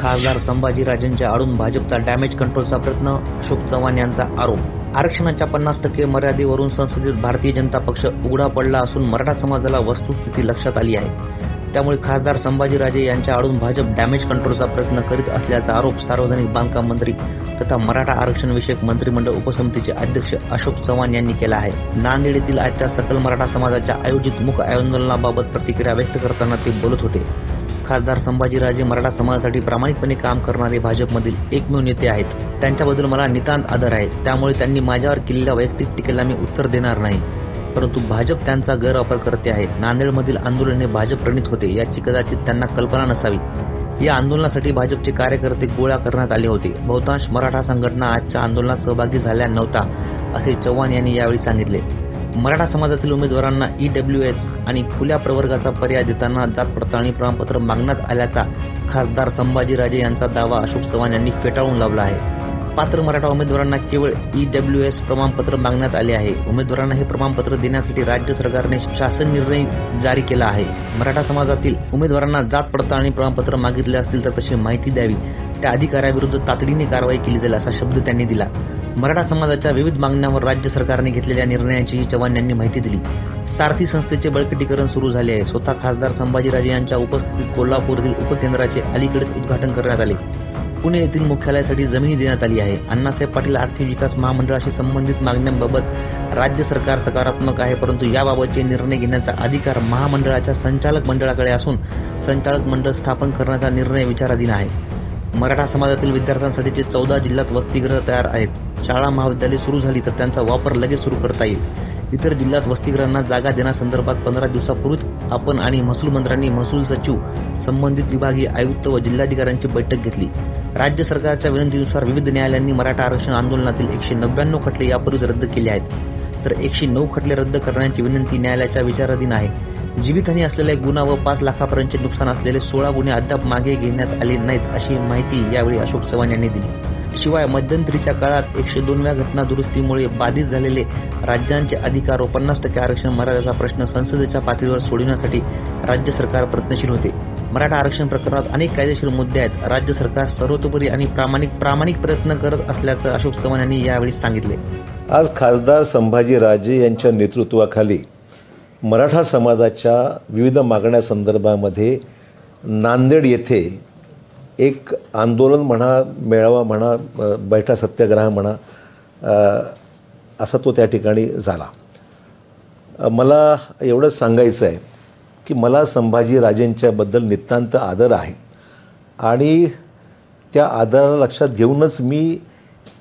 खासदार संभाजीराजेंच्या आडून भाजपचा डॅमेज कंट्रोलचा प्रयत्न, अशोक चव्हाण यांचा आरोप। आरक्षणाच्या 50% मर्यादेवरून संसदेत भारतीय जनता पक्ष उघडा पडला असून मराठा समाजाला वस्तुस्थिती लक्षात आली आहे। त्यामुळे खासदार संभाजीराजे यांच्या आडून भाजप डॅमेज कंट्रोलचा प्रयत्न करीत असल्याचा आरोप सार्वजनिक बांधकाम मंत्री तथा मराठा आरक्षण विषयक मंत्रिमंडळ उपसमितीचे अध्यक्ष अशोक चव्हाण यांनी केला आहे। नांदेड येथील आजच्या सकल मराठा समाजाच्या आयोजित मूक आंदोलनाबाबत प्रतिक्रिया व्यक्त करताना ते बोलत होते। खासदार संभाजीराजे मराठा समाजासाठी प्रामाणिकपणे काम करणारे भाजपमधील एकमेव नेते आहेत। त्यांच्याबद्दल मला नितांत आदर आहे। त्यामुळे त्यांनी माझ्यावर केलेल्या वैयक्तिक टीकेला मी उत्तर देणार नाही, परंतु भाजप त्यांचा गैरवापर करते आहे। नांदेडमधील आंदोलन हे भाजप प्रणित होते याची कदाचित त्यांना कल्पना नसावी। या आंदोलनासाठी भाजपचे कार्यकर्ते गोळा करण्यात आले होते। बहुतांश मराठा संघटना आजच्या आंदोलनात सहभागी झाल्या नव्हता, असे चव्हाण यांनी यावेळी सांगितले। मराठा समाजातील उमेदवारांना EWS आणि खुल्या प्रवर्गाचा पर्याय देताना जात पडताळणी प्रमाणपत्र मागण्यात आल्याचा खासदार संभाजीराजे यांचा दावा अशोक चव्हाण यांनी फेटाळून लावला आहे। पात्र मराठा उमेदवारांना केवळ EWS प्रमाणपत्र मागण्यात आले आहे। उमेदवारांना हे प्रमाणपत्र देण्यासाठी राज्य सरकारने शासन निर्णय जारी केला आहे। मराठा समाजातील उमेदवारांना जात पडताळणी प्रमाणपत्र मागितले असतील तर तशी माहिती द्यावी, त्या अधिकाऱ्याविरुद्ध तातडीने कारवाई केली जाईल असा शब्द त्यांनी दिला। मराठा समाजाच्या विविध मागण्यांवर राज्य सरकारने घेतलेल्या निर्णयांचीही चव्हाण यांनी माहिती दिली। सारथी संस्थेचे बळकटीकरण सुरू झाले आहे। स्वतः खासदार संभाजीराजे यांच्या उपस्थितीत कोल्हापूरतील उपकेंद्राचे अलीकडेच उद्घाटन करण्यात आले। पुणे येथील मुख्यालयासाठी जमीन देण्यात आली आहे। अण्णासाहेब पाटील आर्थिक विकास महामंडळाशी संबंधित मागण्यांबाबत राज्य सरकार सकारात्मक आहे, परंतु याबाबतचे निर्णय घेण्याचा अधिकार महामंडळाच्या संचालक मंडळाकडे असून संचालक मंडळ स्थापन करण्याचा निर्णय विचाराधीन आहे। मराठा समाजातील विद्यार्थ्यांसाठीचे 14 जिल्ह्यात वसतिगृह तयार आहेत। शाळा महाविद्यालय सुरू झाली तर त्यांचा वापर लगेच सुरू करता येईल। इतर जिल्ह्यात वसतिगृहांना जागा देण्यासंदर्भात 15 दिवसापूर्वीच आपण आणि महसूल मंत्र्यांनी महसूल सचिव, संबंधित विभागीय आयुक्त व जिल्हाधिकाऱ्यांची बैठक घेतली। राज्य सरकारच्या विनंतीनुसार विविध न्यायालयांनी मराठा आरक्षण आंदोलनातील 199 खटले यापूर्वीच रद्द केले आहेत, तर 109 खटले रद्द करण्याची विनंती न्यायालयाच्या विचाराधीन आहे। जीवितहानी असलेल्या गुन्हा व 5 लाखापर्यंतचे नुकसान असलेले 16 गुन्हे अद्याप मागे घेण्यात आले नाहीत, अशी माहिती यावेळी अशोक चव्हाण यांनी दिली। शिवाय मध्यंतरीच्या काळात 102व्या घटना दुरुस्तीमुळे बाधित झालेले राज्यांचे अधिकार व 50% आरक्षण मर्यादेचा प्रश्न संसदेच्या पातळीवर सोडविण्यासाठी राज्य सरकार प्रयत्नशील होते। मराठा आरक्षण प्रकरणात अनेक कायदेशीर मुद्दे आहेत। राज्य सरकार सर्वतोपरी आणि प्रामाणिक प्रयत्न करत असल्याचं अशोक चव्हाण यांनी यावेळी सांगितले। आज खासदार संभाजीराजे यांच्या नेतृत्वाखाली मराठा समाजाच्या विविध मागण्यासंदर्भामध्ये नांदेड येथे एक आंदोलन म्हणा, मेळावा म्हणा, बैठा सत्याग्रह म्हणा, असा तो त्या ठिकाणी झाला। मला एवढंच सांगायचं आहे की मला संभाजीराजेंच्याबद्दल नितांत आदर आहे आणि त्या आदराला लक्षात घेऊनच मी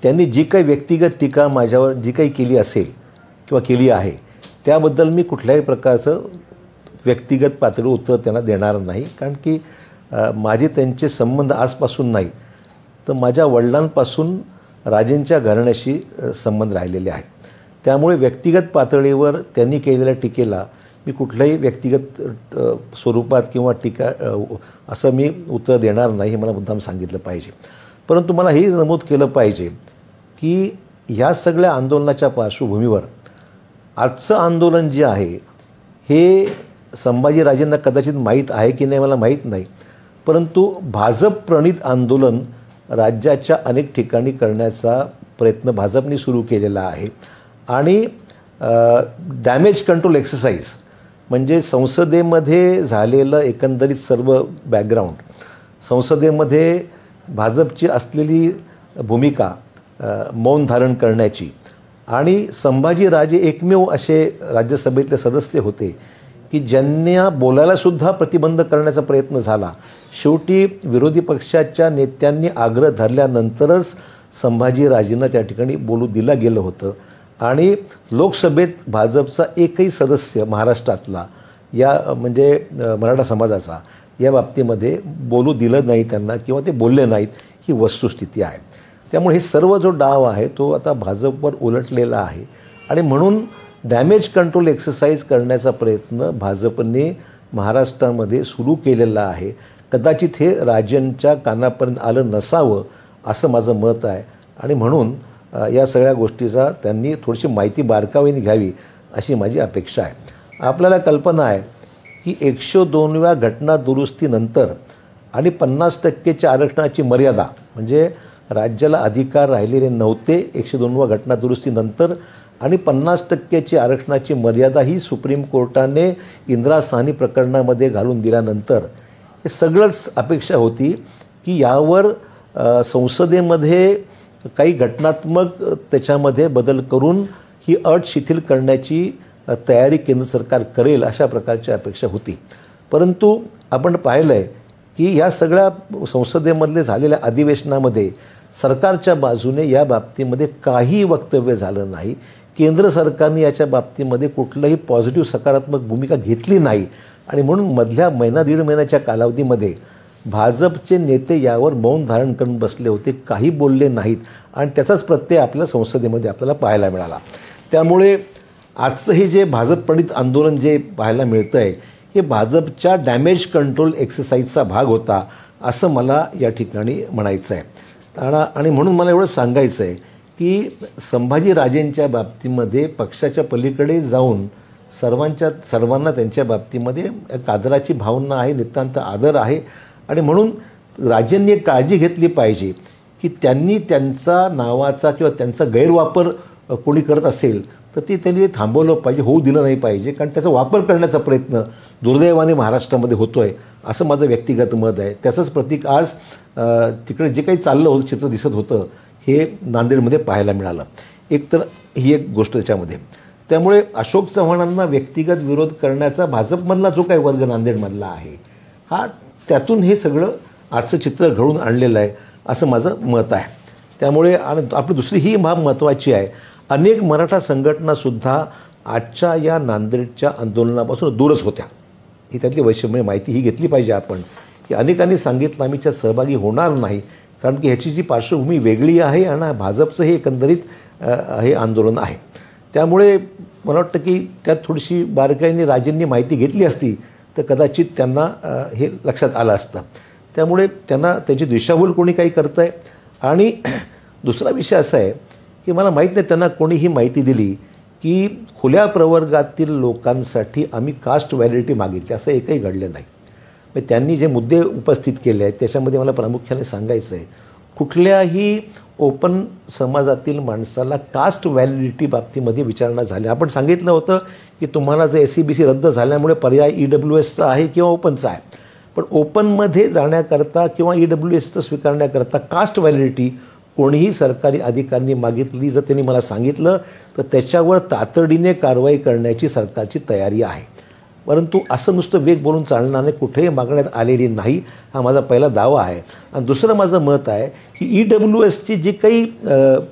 त्यांनी जी काही व्यक्तिगत टीका माझ्यावर जी काही केली असेल किंवा केली आहे त्याबद्दल मी कुठल्याही प्रकारचं व्यक्तिगत पातळीवर उत्तर त्यांना देणार नाही, कारण की माझे त्यांचे संबंध आजपासून नाही तर माझ्या वडिलांपासून राजेंच्या घराण्याशी संबंध राहिलेले आहेत। त्यामुळे व्यक्तिगत पातळीवर त्यांनी केलेल्या टीकेला मी कुठल्याही व्यक्तिगत स्वरूपात किंवा टीका असं मी उत्तर देणार नाही, हे मला मुद्दाम सांगितलं पाहिजे। परंतु मला हेही नमूद केलं पाहिजे की ह्या सगळ्या आंदोलनाच्या पार्श्वभूमीवर आजचं आंदोलन जे आहे हे संभाजीराजेंना कदाचित माहीत आहे की नाही मला माहीत नाही, परंतु भाजप प्रणित आंदोलन राज्याच्या अनेक ठिकाणी करण्याचा प्रयत्न भाजपने सुरू केलेला आहे आणि डॅमेज कंट्रोल एक्सरसाइज म्हणजे संसदेमध्ये झालेलं एकंदरीत सर्व बॅकग्राऊंड, संसदेमध्ये भाजपची असलेली भूमिका मौन धारण करण्याची आणि संभाजीराजे एकमेव असे राज्यसभेतले सदस्य होते की ज्यांना बोलायलासुद्धा प्रतिबंध करण्याचा प्रयत्न झाला। शेवटी विरोधी पक्षाच्या नेत्यांनी आग्रह धरल्यानंतरच संभाजीराजेंना त्या ठिकाणी बोलू दिलं गेलं होतं आणि लोकसभेत भाजपचा एकही सदस्य महाराष्ट्रातला या म्हणजे मराठा समाजाचा या बाबतीमध्ये बोलू दिलं नाही त्यांना किंवा ते बोलले नाहीत, ही वस्तुस्थिती आहे। त्यामुळे हे सर्व जो डाव आहे तो आता भाजपवर उलटलेला आहे आणि म्हणून डॅमेज कंट्रोल एक्सरसाइज करण्याचा प्रयत्न भाजपने महाराष्ट्रामध्ये सुरू केलेला आहे। कदाचित हे राजेंच्या कानापर्यंत आलं नसावं असं माझं मत आहे आणि म्हणून या सगळ्या गोष्टीचा त्यांनी थोडीशी माहिती बारकाईने घ्यावी अशी माझी अपेक्षा आहे। आपल्याला कल्पना आहे की 102व्या घटना दुरुस्तीनंतर आणि 50% आरक्षणाची मर्यादा म्हणजे राज्याला अधिकार राहिलेले नव्हते 102व्या घटना दुरुस्तीनंतर, आणि 50% आरक्षणाची मर्यादा ही सुप्रीम कोर्टाने इंदिरा साहनी प्रकरणामध्ये घालून दिल्यानंतर हे सगळंच अपेक्षा होती की यावर संसदेमध्ये काही घटनात्मक त्याच्यामध्ये बदल करून ही अट शिथिल करण्याची तयारी केंद्र सरकार करेल अशा प्रकारची अपेक्षा होती. परंतु आपण पाहिलं आहे की या सगळ्या संसदेमधले झालेल्या अधिवेशनामध्ये सरकारच्या बाजूने या बाबतीमध्ये काही वक्तव्य झालं नाही. केंद्र सरकारने याच्या बाबतीमध्ये कुठलंही पॉझिटिव्ह सकारात्मक भूमिका घेतली नाही आणि म्हणून मधल्या दीड महिन्याच्या कालावधीमध्ये भाजपचे नेते यावर मौन धारण करून बसले होते, काही बोलले नाहीत आणि त्याचाच प्रत्यय आपल्या संसदेमध्ये आपल्याला पाहायला मिळाला. त्यामुळे आजचं हे जे भाजप प्रणित आंदोलन जे पाहायला मिळतं आहे हे भाजपच्या डॅमेज कंट्रोल एक्सरसाइजचा भाग होता असं मला या ठिकाणी म्हणायचं आहे. आणि म्हणून मला एवढं सांगायचं आहे की संभाजीराजेंच्या बाबतीमध्ये पक्षाच्या पलीकडे जाऊन सर्वांना त्यांच्या बाबतीमध्ये एक आदराची भावना आहे, नितांत आदर आहे. आणि म्हणून राजेंनी एक काळजी घेतली पाहिजे की त्यांनी त्यांचा नावाचा किंवा त्यांचा गैरवापर कोणी करत असेल तर त्यांनी थांबवलं पाहिजे, होऊ दिलं नाही पाहिजे. कारण त्याचा वापर करण्याचा प्रयत्न दुर्दैवाने महाराष्ट्रामध्ये होतो आहे असं माझं व्यक्तिगत मत आहे. त्याचंच प्रतीक आज तिकडे जे काही चाललं होतं, चित्र दिसत होतं हे नांदेडमध्ये पाहायला मिळालं. एकतर ही एक गोष्ट त्याच्यामध्ये. त्यामुळे अशोक चव्हाणांना व्यक्तिगत विरोध करण्याचा भाजपमधला जो काही वर्ग नांदेडमधला आहे हा त्यातून हे सगळं आजचं चित्र घडून आणलेलं आहे असं माझं मत आहे. त्यामुळे आणि आपली दुसरी ही बाब महत्त्वाची आहे, अनेक मराठा संघटनासुद्धा आजच्या या नांदेडच्या आंदोलनापासून दूरच होत्या. ही त्यातली वैषम्य माहिती ही घेतली पाहिजे आपण की अनेकांनी सांगितलं आम्ही त्यात सहभागी होणार नाही कारण की ह्याची जी पार्श्वभूमी वेगळी आहे आणि भाजपचं हे एकंदरीत हे आंदोलन आहे. त्यामुळे मला वाटतं की त्यात थोडीशी बारकाईने राजेंनी माहिती घेतली असती तर कदाचित त्यांना हे लक्षात आलं असतं. त्यामुळे त्यांना त्याची दिशाभूल कोणी काही करतं आहे. आणि दुसरा विषय असा आहे की मला माहीत नाही त्यांना कोणी ही माहिती दिली की खुल्या प्रवर्गातील लोकांसाठी आम्ही कास्ट व्हॅलिडिटी मागितली, असं एकही घडलं नाही. मग त्यांनी जे मुद्दे उपस्थित केले आहेत त्याच्यामध्ये मला प्रामुख्याने सांगायचं आहे कुठल्याही ओपन समाजातील माणसाला कास्ट व्हॅलिडिटी बाबतीमध्ये विचारणा झाली. आपण सांगितलं होतं की तुम्हाला जर SCBC रद्द झाल्यामुळे पर्याय EWSचा आहे किंवा ओपनचा आहे, पण ओपनमध्ये जाण्याकरता किंवा EWSचं स्वीकारण्याकरता कास्ट व्हॅलिडिटी कोणीही सरकारी अधिकाऱ्यांनी मागितली जर त्यांनी मला सांगितलं तर त्याच्यावर तातडीने कारवाई करण्याची सरकारची तयारी आहे. परंतु असं नुसतं वेग बोलून चालणार नाही, कुठेही मागण्यात आलेली नाही, हा माझा पहिला दावा आहे. आणि दुसरं माझं मत आहे की EWSची जी काही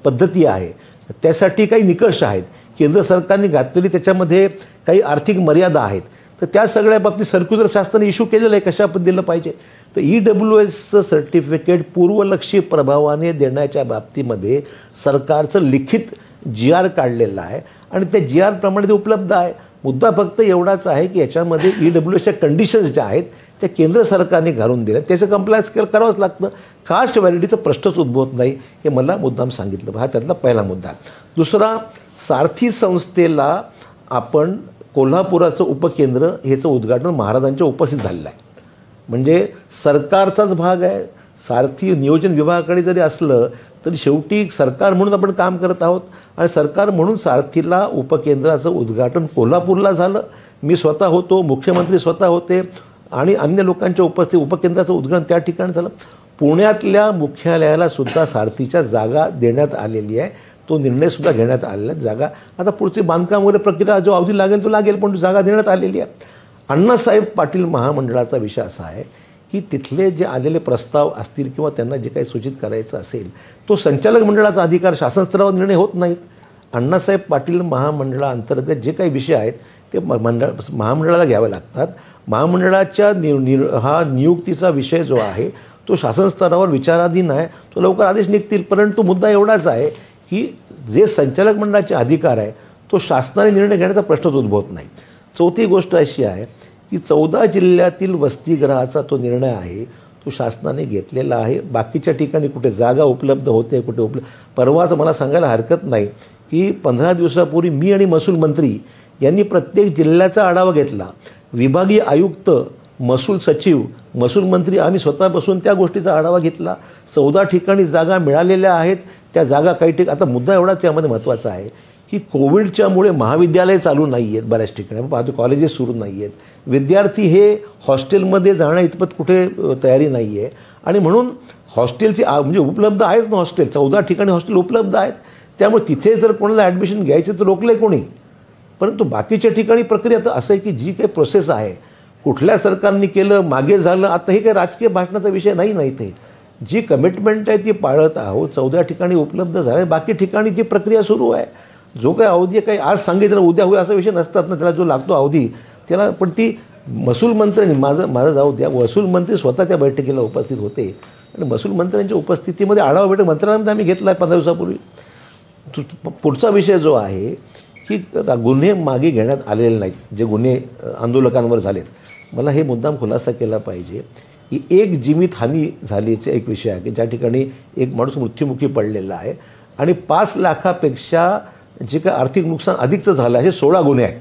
पद्धती आहे त्यासाठी काही निकष आहेत, केंद्र सरकारने घातलेली त्याच्यामध्ये काही आर्थिक मर्यादा आहेत, तर त्या सगळ्या बाबतीत सर्क्युलर शासनाने इश्यू केलेलं आहे कशा पण दिलं पाहिजे. तर EWSचं सर्टिफिकेट पूर्वलक्षी प्रभावाने देण्याच्या बाबतीमध्ये सरकारचं लिखित GR काढलेलं आहे आणि त्या GR प्रमाणे ते उपलब्ध आहे. मुद्दा फक्त एवढाच आहे की याच्यामध्ये EWSच्या कंडिशन्स ज्या आहेत त्या केंद्र सरकारने घालून दिल्या, त्याचं कंप्लायन्स करावंच लागतं. कास्ट व्हॅलिडिटीचा प्रश्नच उद्भवत नाही हे मला मुद्दाम सांगितलं. हा त्यातला पहिला मुद्दा. दुसरा, सारथी संस्थेला आपण कोल्हापुराचं उपकेंद्र ह्याचं उद्घाटन महाराजांच्या उपस्थित झालेलं आहे. म्हणजे सरकारचाच भाग आहे. सारथी नियोजन विभागाकडे जरी असलं तरी शेवटी सरकार म्हणून आपण काम करत आहोत आणि सरकार म्हणून सारथीला उपकेंद्राचं उद्घाटन कोल्हापूरला झालं. मी स्वतः होतो, मुख्यमंत्री स्वतः होते आणि अन्य लोकांच्या उपस्थितीत उपकेंद्राचं उद्घाटन त्या ठिकाणी झालं. पुण्यातल्या मुख्यालयाला सुद्धा सारथीच्या जागा देण्यात आलेली आहे. तो निर्णयसुद्धा घेण्यात आलेला आहे. जागा आता पुढची बांधकाम वगैरे प्रक्रिया जो अवधी लागेल तो लागेल, पण जागा देण्यात आलेली आहे. अण्णासाहेब पाटील महामंडळाचा विषय असा आहे की तिथले जे आलेले प्रस्ताव असतील किंवा त्यांना जे काही सूचित करायचं असेल तो संचालक मंडळाचा अधिकार, शासन स्तरावर निर्णय होत नाहीत. अण्णासाहेब पाटील महामंडळाअंतर्गत जे काही विषय आहेत ते महामंडळाला घ्यावे लागतात. महामंडळाच्या हा नियुक्तीचा विषय जो आहे तो शासन स्तरावर विचाराधीन आहे, तो लवकर आदेश निघतील. परंतु मुद्दा एवढाच आहे की जे संचालक मंडळाचे अधिकार आहे तो शासनाने निर्णय घेण्याचा प्रश्नच उद्भवत नाही. चौथी गोष्ट अशी आहे की 14 जिल्ह्यातील वसतिगृहाचा तो निर्णय आहे तो शासनाने घेतलेला आहे. बाकीच्या ठिकाणी कुठे जागा उपलब्ध होते, कुठे परवाच मला सांगायला हरकत नाही की 15 दिवसापूर्वी मी आणि महसूल मंत्री यांनी प्रत्येक जिल्ह्याचा आढावा घेतला. विभागीय आयुक्त महसूल सचिव, महसूल मंत्री आम्ही स्वतः बसून त्या गोष्टीचा आढावा घेतला. 14 ठिकाणी जागा मिळालेल्या आहेत. त्या जागा काही आता मुद्दा एवढाच त्यामध्ये महत्त्वाचा आहे की कोविडच्यामुळे महाविद्यालय चालू नाही आहेत बऱ्याच ठिकाणी. आपण पाहतो कॉलेजेस सुरू नाही आहेत. विद्यार्थी हे हॉस्टेलमध्ये जाण्या इतपत कुठे तयारी नाही आहे आणि म्हणून हॉस्टेलची म्हणजे उपलब्ध आहेच ना हॉस्टेल. 14 ठिकाणी हॉस्टेल उपलब्ध आहेत. त्यामुळे तिथे जर कोणाला ॲडमिशन घ्यायचं तर रोखलं आहे कोणी. परंतु बाकीच्या ठिकाणी प्रक्रिया तर असं आहे की जी काही प्रोसेस आहे कुठल्या सरकारने केलं मागे झालं आता हे काही राजकीय भाषणाचा विषय नाही ना. इथे जी कमिटमेंट आहे ती पाळत आहोत. 14 ठिकाणी उपलब्ध झाले. बाकी ठिकाणी जी प्रक्रिया सुरू आहे जो काही अवधी काही आज सांगितलं उद्या होईल असा विषय नसतात ना. त्याला जो लागतो अवधी त्याला पण ती महसूल मंत्र्यांनी माझं जाऊ द्या महसूल मंत्री स्वतः त्या बैठकीला उपस्थित होते आणि महसूल मंत्र्यांच्या उपस्थितीमध्ये आढावा बैठक मंत्र्यांमध्ये आम्ही घेतला आहे 15 दिवसापूर्वी. पुढचा विषय जो आहे की गुन्हे मागे घेण्यात आलेले नाहीत जे गुन्हे आंदोलकांवर झालेत. मला हे मुद्दाम खुलासा केला पाहिजे की एक जीवितहानी झाल्याचा एक विषय आहे की ज्या ठिकाणी एक माणूस मृत्युमुखी पडलेला आहे आणि 5 लाखापेक्षा जे काय आर्थिक नुकसान अधिकचं झालं आहे हे 16 गुन्हे आहेत.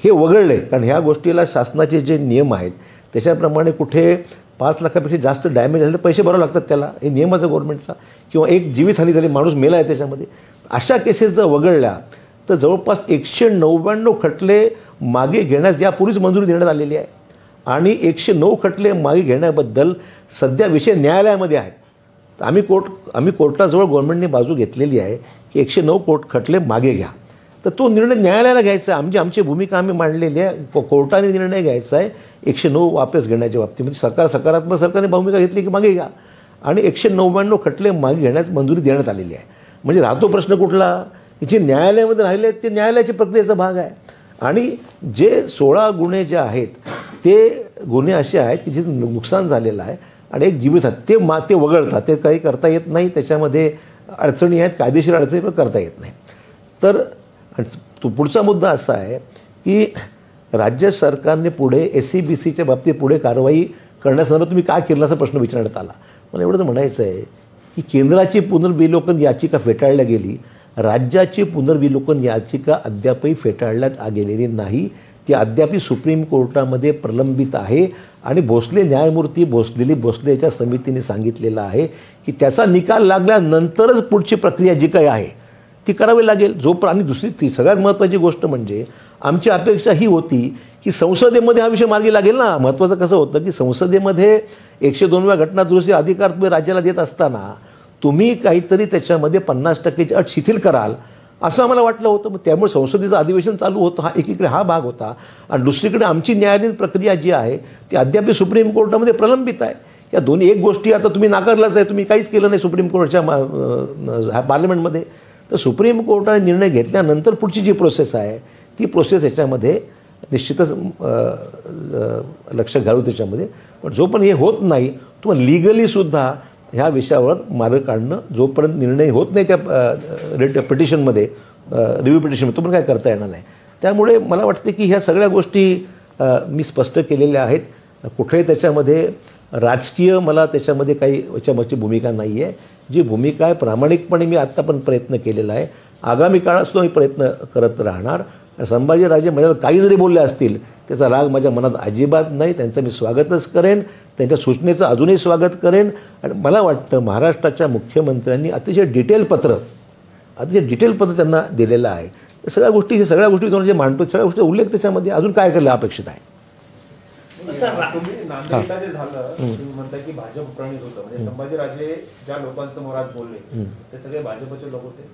हे वगळले कारण ह्या गोष्टीला शासनाचे जे नियम आहेत त्याच्याप्रमाणे कुठे 5 लाखापेक्षा जास्त डॅमेज झाले तर पैसे भरावे लागतात त्याला. हे नियमाचा गव्हर्नमेंटचा. किंवा एक जीवितहानी झाली माणूस मेला आहे त्याच्यामध्ये. अशा केसेस जर वगळल्या तर जवळपास 199 खटले मागे घेण्यास यापूर्वीच मंजुरी देण्यात आलेली आहे आणि 109 खटले मागे घेण्याबद्दल सध्या विषय न्यायालयामध्ये आहेत. तर आम्ही कोर्टाजवळ गव्हर्नमेंटने बाजू घेतलेली आहे की 109 खटले मागे घ्या. तर तो निर्णय न्यायालयाला घ्यायचा आहे. आमची भूमिका आम्ही मांडलेली आहे. कोर्टाने निर्णय घ्यायचा आहे 109 वापस घेण्याच्या बाबतीमध्ये. सकारात्मक सरकारने भूमिका घेतली की मागे घ्या आणि 199 खटले मागे घेण्यास मंजुरी देण्यात आलेली आहे. म्हणजे राहतो प्रश्न कुठला जे न्यायालयामध्ये राहिले ते न्यायालयाच्या प्रक्रियेचा भाग आहे. आणि जे 16 गुन्हे जे आहेत ते गुन्हे असे आहेत की जे नुकसान झालेलं आहे आणि एक जीवित ते वगळतात. ते काही करता येत नाही. त्याच्यामध्ये अडचणी आहेत कायदेशीर अडचणी पण करता येत नाही. तर पुढचा मुद्दा असा आहे की राज्य सरकारने पुढे SCBCच्या बाबतीत पुढे कारवाई करण्यासंदर्भात तुम्ही काय केलं असा प्रश्न विचारण्यात आला. मला एवढंच म्हणायचं आहे की केंद्राची पुनर्विलोकन याचिका फेटाळल्या गेली. राज्याची पुनर्विलोकन याचिका अद्यापही फेटाळण्यात गेलेली नाही. ती अद्यापही सुप्रीम कोर्टामध्ये प्रलंबित आहे आणि भोसले न्यायमूर्ती भोसलेच्या समितीने सांगितलेलं आहे की त्याचा निकाल लागल्यानंतरच पुढची प्रक्रिया जी काही आहे ती करावी लागेल. आणि दुसरी सगळ्यात महत्त्वाची गोष्ट म्हणजे आमची अपेक्षा ही होती की संसदेमध्ये हा विषय मार्गी लागेल ना. महत्त्वाचं कसं होतं की संसदेमध्ये 102व्या घटना दुरुस्ती अधिकार तुम्ही राज्याला देत असताना तुम्ही काहीतरी त्याच्यामध्ये 50%ची अट शिथिल कराल असं आम्हाला वाटलं होतं. मग त्यामुळे संसदेचं अधिवेशन चालू होतं. एकीकडे हा भाग होता आणि दुसरीकडे आमची न्यायालयीन प्रक्रिया जी आहे ती अद्याप सुप्रीम कोर्टामध्ये प्रलंबित आहे. या दोन्ही एक गोष्टी आता तुम्ही नाकारलाच आहे. तुम्ही काहीच केलं नाही सुप्रीम कोर्टच्या पार्लमेंटमध्ये. तर सुप्रीम कोर्टाने निर्णय घेतल्यानंतर पुढची जी प्रोसेस आहे ती प्रोसेस याच्यामध्ये निश्चितच लक्ष घालू त्याच्यामध्ये. पण जोपर्यंत हे होत नाही तुम्हाला लिगलीसुद्धा ह्या विषयावर मार्ग काढणं जोपर्यंत निर्णय होत नाही त्या पिटिशनमध्ये रिव्ह्यू पिटिशनमध्ये तोपर्यंत काय करता येणार नाही. त्यामुळे मला वाटते की ह्या सगळ्या गोष्टी मी स्पष्ट केलेल्या आहेत. कुठेही त्याच्यामध्ये राजकीय मला त्याच्यामध्ये काही याच्यामागची भूमिका नाही आहे. जी भूमिका आहे प्रामाणिकपणे मी आत्ता पण प्रयत्न केलेला आहे. आगामी काळात सुद्धा मी प्रयत्न करत राहणार. संभाजीराजे माझ्यावर काही जरी बोलले असतील त्याचा राग माझ्या मनात अजिबात नाही. त्यांचं मी स्वागतच करेन. त्यांच्या सूचनेचं अजूनही स्वागत करेन. आणि मला वाटतं महाराष्ट्राच्या मुख्यमंत्र्यांनी अतिशय डिटेल पत्र त्यांना दिलेलं आहे. सगळ्या गोष्टी जे मांडतो सगळ्या गोष्टी उल्लेख त्याच्यामध्ये अजून काय करायला अपेक्षित आहे. तुम्ही नांदेडला जे झालं तुम्ही म्हणता की भाजप प्रणित होतं म्हणजे संभाजीराजे ज्या लोकांसमोर आज बोलले ते सगळे भाजपचे लोक होते.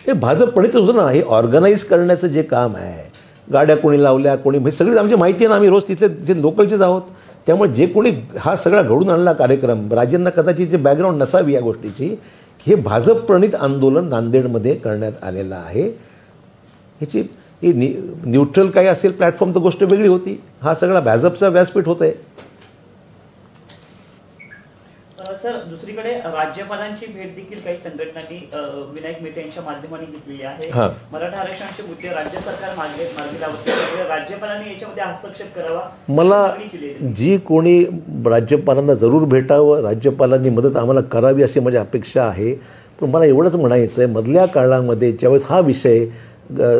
हे भाजप प्रणितच होतं ना. हे ऑर्गनाईज करण्याचं जे काम आहे गाड्या कोणी लावल्या कोणी म्हणजे सगळी आमची माहिती आहे ना. आम्ही रोज तिथे लोकलचेच आहोत. त्यामुळे जे कोणी हा सगळा घडून आणला कार्यक्रम राजेंना कदाचित जे बॅकग्राऊंड नसावी या गोष्टीची हे भाजप प्रणित आंदोलन नांदेडमध्ये करण्यात आलेलं आहे. ह्याची न्यूट्रल काही असेल प्लॅटफॉर्म तर गोष्ट वेगळी होती. हा सगळा भाजपचा व्यासपीठ होत आहे. सर दुसरीकडे राज्यपालांची भेट देखील काही संघटनांनी विनायक मेटे यांच्या माध्यमाने घेतलेली आहे. मराठा आरक्षणाचे मुद्दे राज्य सरकार मार्गी लावते. राज्यपालांनी याच्यामध्ये हस्तक्षेप करावा. मला जी कोणी राज्यपालांना जरूर भेटावं राज्यपालांनी मदत आम्हाला करावी अशी माझी अपेक्षा आहे. पण मला एवढंच म्हणायचं आहे मधल्या काळामध्ये ज्यावेळेस हा विषय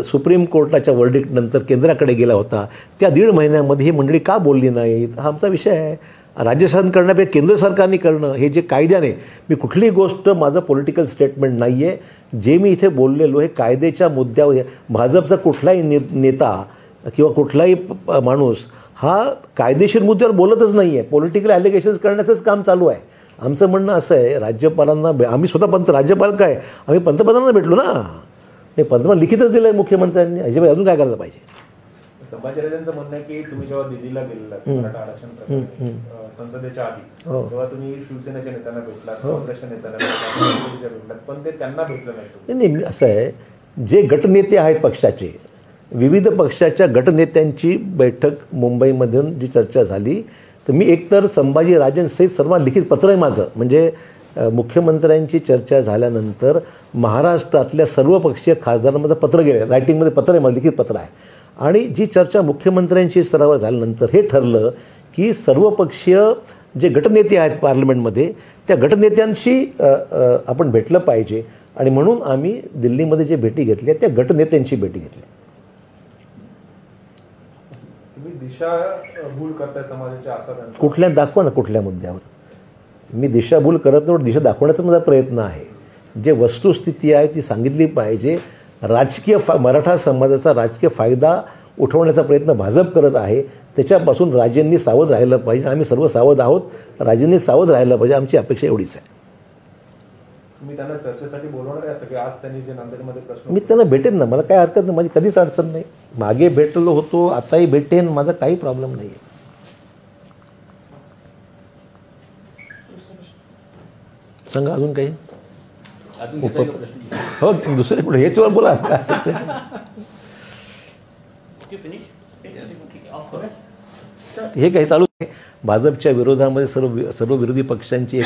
सुप्रीम कोर्टाच्या वर्डिक्ट नंतर केंद्राकडे गेला होता, त्या 1.5 महिन्यामध्ये ही मंडळी का बोलली नाहीत, हा आमचा विषय आहे. राज्य शासन करण्यापेक्षा केंद्र सरकारने करणं, हे जे कायद्याने, मी कुठलीही गोष्ट माझं पॉलिटिकल स्टेटमेंट नाही आहे, जे मी इथे बोललेलो हे कायद्याच्या मुद्द्यावर. भाजपचा कुठलाही नेता किंवा कुठलाही माणूस हा कायदेशीर मुद्द्यावर बोलतच नाही आहे, पॉलिटिकल ॲलिगेशन्स करण्याचंच काम चालू आहे. आमचं म्हणणं असं आहे, राज्यपालांना आम्ही स्वतः राज्यपाल काय, आम्ही पंतप्रधानांना भेटलो ना, हे पंतप्रधान लिखितच दिलं आहे मुख्यमंत्र्यांनी, अजिबात अजून काय करायला पाहिजे. संभाजीराजांचं म्हणणं आहे की तुम्ही जेव्हा दिल्लीला गेलेला मराठा आरक्षण प्रकरणी संसदेच्या आधी, तेव्हा तुम्ही शिवसेनेच्या नेत्यांना भेटलात, काँग्रेसच्या नेत्यांना भेटलात, पण ते त्यांना भेटलं नाही. नाही, असं आहे, जे गटनेते आहेत पक्षाचे, विविध पक्षाच्या गटनेत्यांची बैठक मुंबईमधून जी चर्चा झाली, तर मी एकतर संभाजीराजेंसहित सर्व लिखित पत्र आहे माझं, म्हणजे मुख्यमंत्र्यांची चर्चा झाल्यानंतर महाराष्ट्रातल्या सर्वपक्षीय खासदारांमध्ये पत्र गेलं, रायटिंगमध्ये पत्र आहे, मला लिखित पत्र आहे. आणि जी चर्चा मुख्यमंत्र्यांशी स्तरावर झाल्यानंतर हे ठरलं की सर्वपक्षीय जे गटनेते आहेत पार्लमेंटमध्ये, त्या गटनेत्यांशी आपण भेटलं पाहिजे, आणि म्हणून आम्ही दिल्लीमध्ये जे भेटी घेतल्या त्या गटनेत्यांची भेटी घेतल्या. तुम्ही दिशाभूल करताय समाजाच्या, असं कुठल्या दाखवा ना, कुठल्या मुद्द्यावर. मी दिशाभूल करत नाही, दिशा दाखवण्याचा माझा प्रयत्न आहे. जे वस्तुस्थिती आहे ती सांगितली पाहिजे. राजकीय मराठा समाजाचा राजकीय फायदा उठवण्याचा प्रयत्न भाजप करत आहे, त्याच्यापासून राजेंनी सावध राहिलं पाहिजे. आम्ही सर्व सावध आहोत, राजेंनी सावध राहिलं पाहिजे, आमची अपेक्षा एवढीच आहे. तुम्ही त्यांना चर्चेसाठी बोलवणार आहे सगळे? आज त्यांनी जे नांदेडमध्ये प्रश्न, मी त्यांना भेटेन ना, मला काही हरकत नाही, माझी कधीच अडचण नाही. मागे भेटलो होतो, आताही भेटेन, माझा काही प्रॉब्लेम नाही आहे. सांगा अजून काही. हो, दुसरे कुठे हेच वर बोला. हे काही चालू आहे. भाजपच्या विरोधामध्ये सर्व विरोधी पक्षांची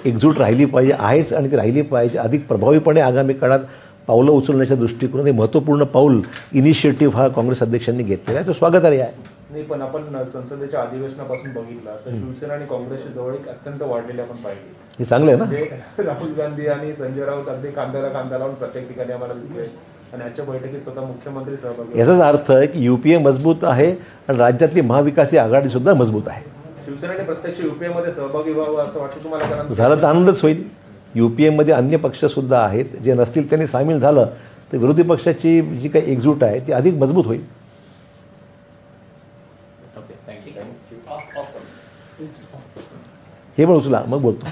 एकजूट राहिली पाहिजे, आहेच, आणि ती राहिली पाहिजे. अधिक प्रभावीपणे आगामी काळात पावलं उचलण्याच्या दृष्टिकोनाने महत्त्वपूर्ण पाऊल इनिशिएटिव्ह हा काँग्रेस अध्यक्षांनी घेतलेला आहे, तो स्वागतार्ह आहे. नाही, पण आपण संसदेच्या अधिवेशनापासून बघितलं तर शिवसेना आणि काँग्रेसची जवळीक अत्यंत वाढलेली आपण पाहिली. हे चांगलं आहे ना. म्हणजे राहुल गांधी आणि संजय राऊत अगदी कांद्याला कांदा लावून प्रत्येक ठिकाणी आम्हाला दिसले, आणि आजच्या बैठकीत स्वतः मुख्यमंत्री सहभागी. याचाच अर्थ आहे की युपीए मजबूत आहे आणि राज्यातली महाविकास आघाडी सुद्धा मजबूत आहे. शिवसेनेने प्रत्यक्ष युपीए मध्ये सहभागी व्हावं असं वाटतं तुम्हाला? कारण झालं तर आनंदच होईल. युपीएमध्ये अन्य पक्षसुद्धा आहेत, जे नसतील त्यांनी सामील झालं तर विरोधी पक्षाची जी काही एकजूट आहे ती अधिक मजबूत होईल. हे पण उचला, मग बोलतो.